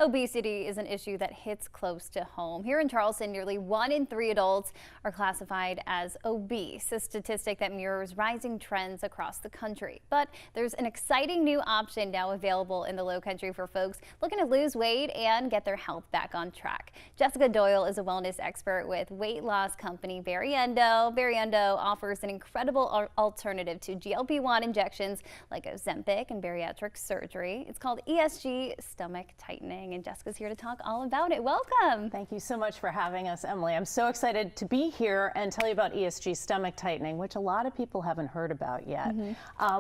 Obesity is an issue that hits close to home. Here in Charleston, nearly 1 in 3 adults are classified as obese, a statistic that mirrors rising trends across the country. But there's an exciting new option now available in the Lowcountry for folks looking to lose weight and get their health back on track. Jessica Doyle is a wellness expert with weight loss company Bariendo. Bariendo offers an incredible alternative to GLP-1 injections like Ozempic and bariatric surgery. It's called ESG stomach tightening. And Jessica's here to talk all about it. Welcome. Thank you so much for having us, Emily. I'm so excited to be here and tell you about ESG stomach tightening, which a lot of people haven't heard about yet.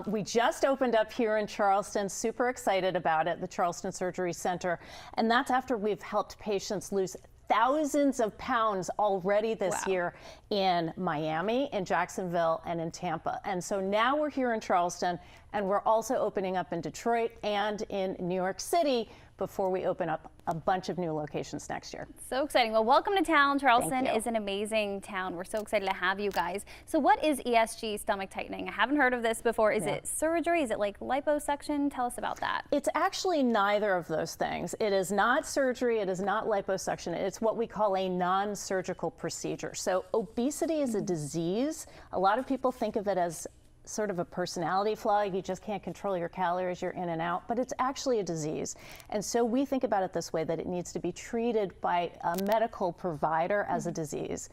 We just opened up here in Charleston, super excited about it, the Charleston Surgery Center. And that's after we've helped patients lose thousands of pounds already this year in Miami, in Jacksonville, and in Tampa. And so now we're here in Charleston, and we're also opening up in Detroit and in New York City before we open up a bunch of new locations next year. So exciting. Well, welcome to town. Charleston is an amazing town. We're so excited to have you guys. So what is ESG stomach tightening? I haven't heard of this before. Is it surgery? Is it like liposuction? Tell us about that. It's actually neither of those things. It is not surgery. It is not liposuction. It's what we call a non-surgical procedure. So obesity is a disease. A lot of people think of it as sort of a personality flaw. You just can't control your calories, you're in and out, but it's actually a disease. And so we think about it this way, that it needs to be treated by a medical provider as a disease.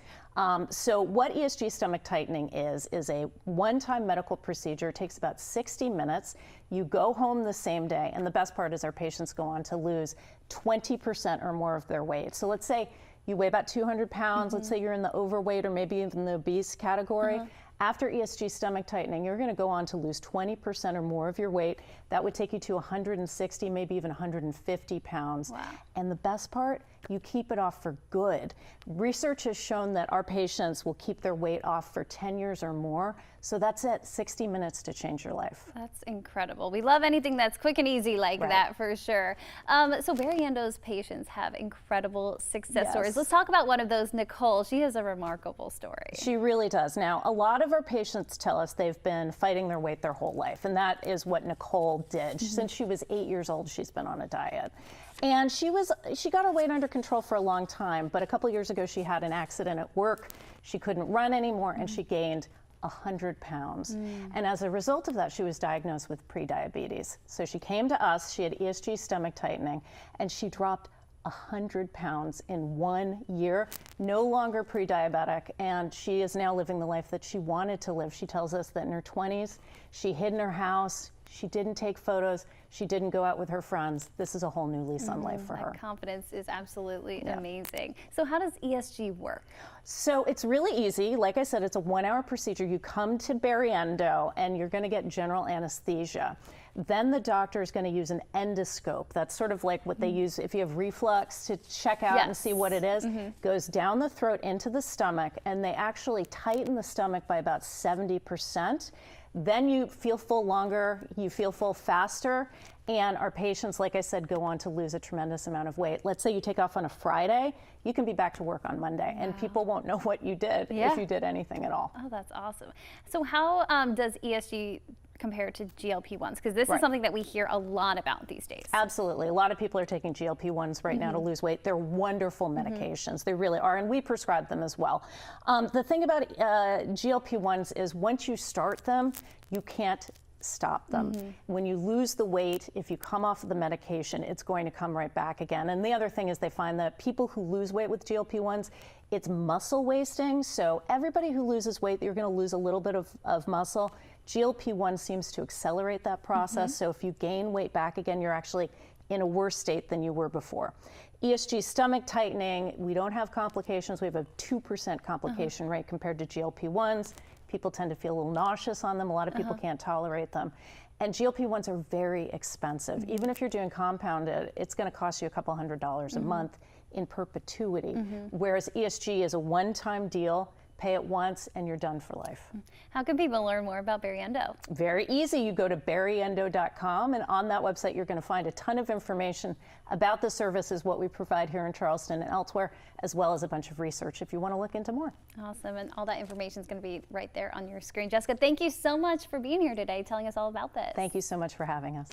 So what ESG stomach tightening is a one-time medical procedure. It takes about 60 minutes. You go home the same day, and the best part is our patients go on to lose 20% or more of their weight. So let's say you weigh about 200 pounds, let's say you're in the overweight or maybe even the obese category. After ESG stomach tightening, you're going to go on to lose 20% or more of your weight. That would take you to 160, maybe even 150 pounds. Wow. And the best part, you keep it off for good. Research has shown that our patients will keep their weight off for 10 years or more. So that's it, 60 minutes to change your life. That's incredible. We love anything that's quick and easy like that for sure. So Bariendo's patients have incredible success stories. Let's talk about one of those, Nicole. She has a remarkable story. She really does. Now, a lot of our patients tell us they've been fighting their weight their whole life, and that is what Nicole did. Since she was 8 years old, she's been on a diet. And she got her weight under control for a long time, but a couple years ago she had an accident at work. She couldn't run anymore, and she gained 100 pounds. And as a result of that, she was diagnosed with prediabetes. So she came to us, she had ESG stomach tightening, and she dropped 100 pounds in 1 year, no longer pre-diabetic, and she is now living the life that she wanted to live. She tells us that in her 20s, she hid in her house, she didn't take photos, she didn't go out with her friends. This is a whole new lease on life for her. Confidence is absolutely amazing. So how does ESG work? So it's really easy. Like I said, it's a 1-hour procedure. You come to Bariendo and you're going to get general anesthesia. Then the doctor is going to use an endoscope. That's sort of like what they use if you have reflux to check out and see what it is. Goes down the throat into the stomach, and they actually tighten the stomach by about 70%. Then you feel full longer, you feel full faster, and our patients, like I said, go on to lose a tremendous amount of weight. Let's say you take off on a Friday, you can be back to work on Monday, and people won't know what you did if you did anything at all. Oh, that's awesome. So how does ESG compare to GLP-1s? Because this is something that we hear a lot about these days. Absolutely. A lot of people are taking GLP-1s right now to lose weight. They're wonderful medications. They really are, and we prescribe them as well. The thing about GLP-1s is once you start them, you can't stop them. When you lose the weight, if you come off of the medication, it's going to come right back again. And the other thing is they find that people who lose weight with GLP-1s, it's muscle wasting. So everybody who loses weight, you're going to lose a little bit of muscle. GLP-1 seems to accelerate that process. So if you gain weight back again, you're actually in a worse state than you were before. ESG stomach tightening, we don't have complications. We have a 2% complication rate compared to GLP-1s. People tend to feel a little nauseous on them. A lot of people can't tolerate them. And GLP-1s are very expensive. Even if you're doing compounded, it's going to cost you a couple $100s a month in perpetuity. Whereas ESG is a one-time deal. Pay it once and you're done for life. How can people learn more about Bariendo? Very easy. You go to bariendo.com, and on that website you're going to find a ton of information about the services, what we provide here in Charleston and elsewhere, as well as a bunch of research if you want to look into more. Awesome, and all that information is going to be right there on your screen. Jessica, thank you so much for being here today, telling us all about this. Thank you so much for having us.